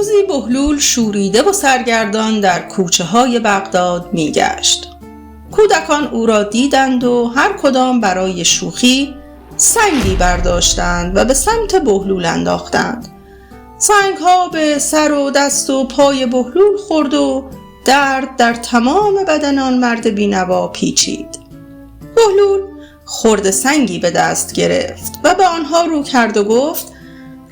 روزی بهلول شوریده و سرگردان در کوچه های بغداد می گشت. کودکان او را دیدند و هر کدام برای شوخی سنگی برداشتند و به سمت بهلول انداختند. سنگ ها به سر و دست و پای بهلول خورد و درد در تمام بدن آن مرد بینوا پیچید. بهلول خرد سنگی به دست گرفت و به آنها رو کرد و گفت: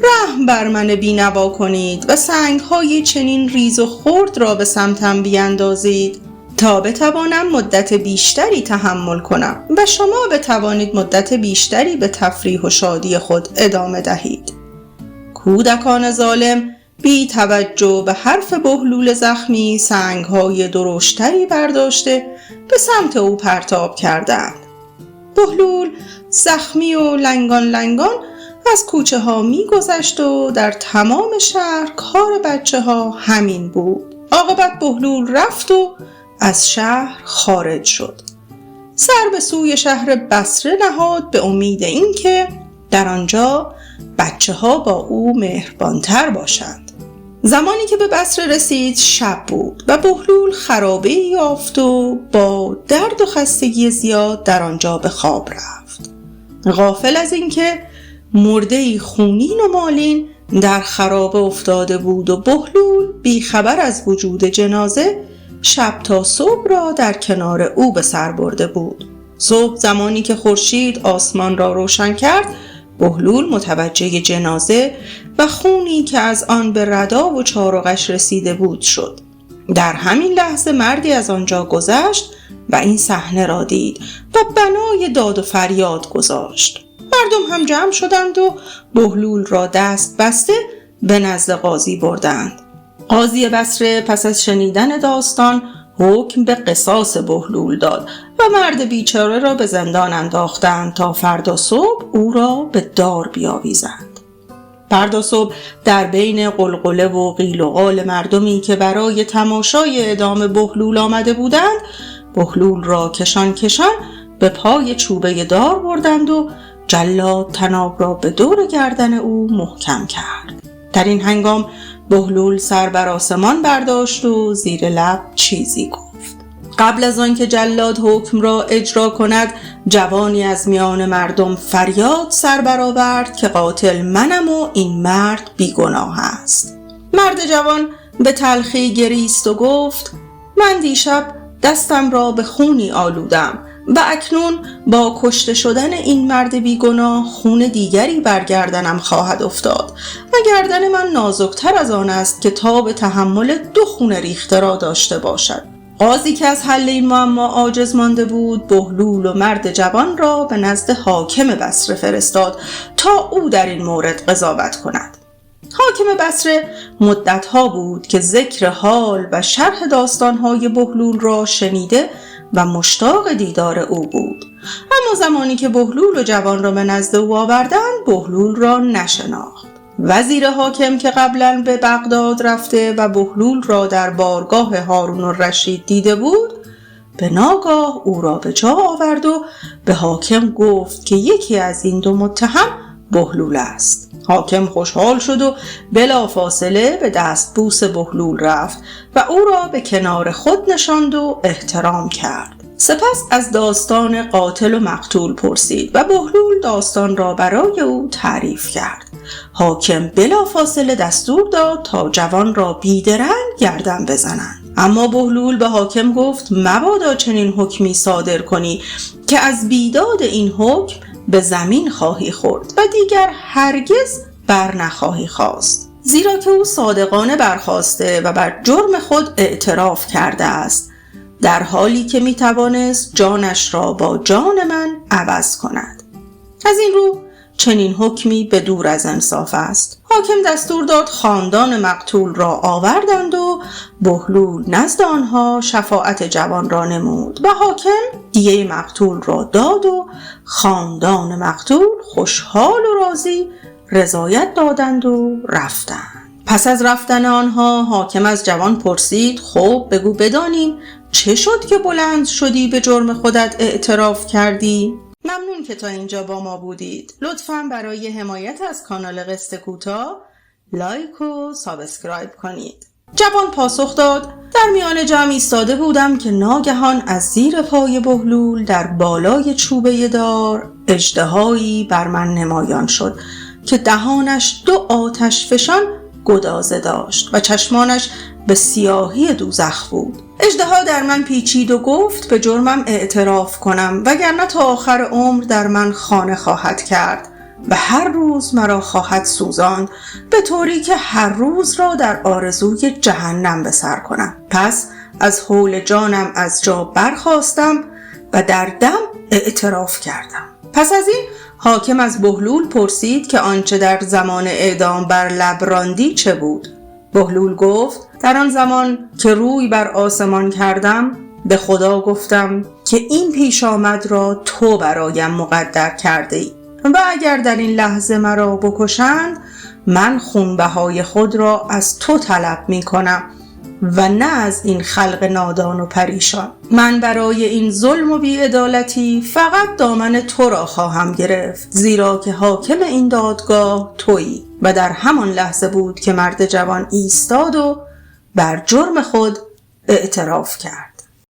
رحم بر من بینوا کنید و سنگ های چنین ریز و خرد را به سمتم بیندازید تا بتوانم مدت بیشتری تحمل کنم و شما بتوانید مدت بیشتری به تفریح و شادی خود ادامه دهید. کودکان ظالم بی توجه به حرف بهلول زخمی سنگ های درشتری برداشته به سمت او پرتاب کردند. بهلول زخمی و لنگان از کوچه ها می گذشت و در تمام شهر کار بچه ها همین بود. عاقبت بهلول رفت و از شهر خارج شد. سر به سوی شهر بصره نهاد به امید اینکه در آنجا بچه ها با او مهربانتر باشند. زمانی که به بصره رسید شب بود و بهلول خرابه یافت و با درد و خستگی زیاد در آنجا به خواب رفت، غافل از اینکه مرده‌ای خونین و مالین در خرابه افتاده بود و بهلول بی خبر از وجود جنازه شب تا صبح را در کنار او به سر برده بود. صبح زمانی که خورشید آسمان را روشن کرد، بهلول متوجه جنازه و خونی که از آن به ردا و چارقش رسیده بود شد. در همین لحظه مردی از آنجا گذشت و این صحنه را دید و بنای داد و فریاد گذاشت. مردم هم جمع شدند و بهلول را دست بسته به نزد قاضی بردند. قاضی بصره پس از شنیدن داستان حکم به قصاص بهلول داد و مرد بیچاره را به زندان انداختند تا فردا صبح او را به دار بیاویزند. فردا صبح در بین قلقله و قیل و قال مردمی که برای تماشای اعدام بهلول آمده بودند، بهلول را کشان به پای چوبه دار بردند و جلاد طناب را به دور گردن او محکم کرد. در این هنگام بهلول سر بر آسمان برداشت و زیر لب چیزی گفت. قبل از آن که جلاد حکم را اجرا کند، جوانی از میان مردم فریاد سر برآورد که قاتل منم و این مرد بیگناه است. مرد جوان به تلخی گریست و گفت: من دیشب دستم را به خونی آلودم و اکنون با کشته شدن این مرد بیگناه خون دیگری بر گردنم خواهد افتاد و گردن من نازکتر از آن است که تاب تحمل 2 خون ریخته را داشته باشد. قاضی که از حل این معما عاجز مانده بود، بهلول و مرد جوان را به نزد حاکم بصره فرستاد تا او در این مورد قضاوت کند. حاکم بصره مدتها بود که ذکر حال و شرح داستانهای بهلول را شنیده و مشتاق دیدار او بود، اما زمانی که بهلول و جوان را به نزد او آوردند بهلول را نشناخت. وزیر حاکم که قبلا به بغداد رفته و بهلول را در بارگاه هارون الرشید دیده بود، به ناگاه او را به جا آورد و به حاکم گفت که یکی از این 2 متهم بهلول است. حاکم خوشحال شد و بلافاصله به دستبوس بهلول رفت و او را به کنار خود نشاند و احترام کرد. سپس از داستان قاتل و مقتول پرسید و بهلول داستان را برای او تعریف کرد. حاکم بلافاصله دستور داد تا جوان را بیدرنگ گردن بزنند، اما بهلول به حاکم گفت: مبادا چنین حکمی صادر کنی که از بیداد این حکم به زمین خواهی خورد و دیگر هرگز بر نخواهی خواست، زیرا که او صادقانه برخاسته و بر جرم خود اعتراف کرده است، در حالی که می توانست جانش را با جان من عوض کند. از این رو چنین حکمی به دور از انصاف است. حاکم دستور داد خاندان مقتول را آوردند و بهلول نزد آنها شفاعت جوان را نمود و حاکم دیه مقتول را داد و خاندان مقتول خوشحال و راضی رضایت دادند و رفتند. پس از رفتن آنها حاکم از جوان پرسید: خب بگو بدانیم چه شد که بلند شدی به جرم خودت اعتراف کردی؟ ممنون که تا اینجا با ما بودید. لطفاً برای حمایت از کانال قصه کوتاه لایک و سابسکرایب کنید. جوان پاسخ داد: در میان جمع ایستاده بودم که ناگهان از زیر پای بهلول در بالای چوبه دار اژدهایی بر من نمایان شد که دهانش 2 آتش فشان گدازه داشت و چشمانش به سیاهی دوزخ بود. اژدها در من پیچید و گفت به جرمم اعتراف کنم وگرنه تا آخر عمر در من خانه خواهد کرد و هر روز مرا خواهد سوزاند، به طوری که هر روز را در آرزوی جهنم به سر کنم. پس از هول جانم از جا برخاستم و در دم اعتراف کردم. پس از این حاکم از بهلول پرسید که آنچه در زمان اعدام بر لب راندی چه بود؟ بهلول گفت: در آن زمان که روی بر آسمان کردم به خدا گفتم که این پیش آمد را تو برایم مقدر کرده ای و اگر در این لحظه مرا بکشند من خونبهای خود را از تو طلب می کنم و نه از این خلق نادان و پریشان. من برای این ظلم و بی‌عدالتی فقط دامن تو را خواهم گرفت، زیرا که حاکم این دادگاه تویی. و در همان لحظه بود که مرد جوان ایستاد و بر جرم خود اعتراف کرد.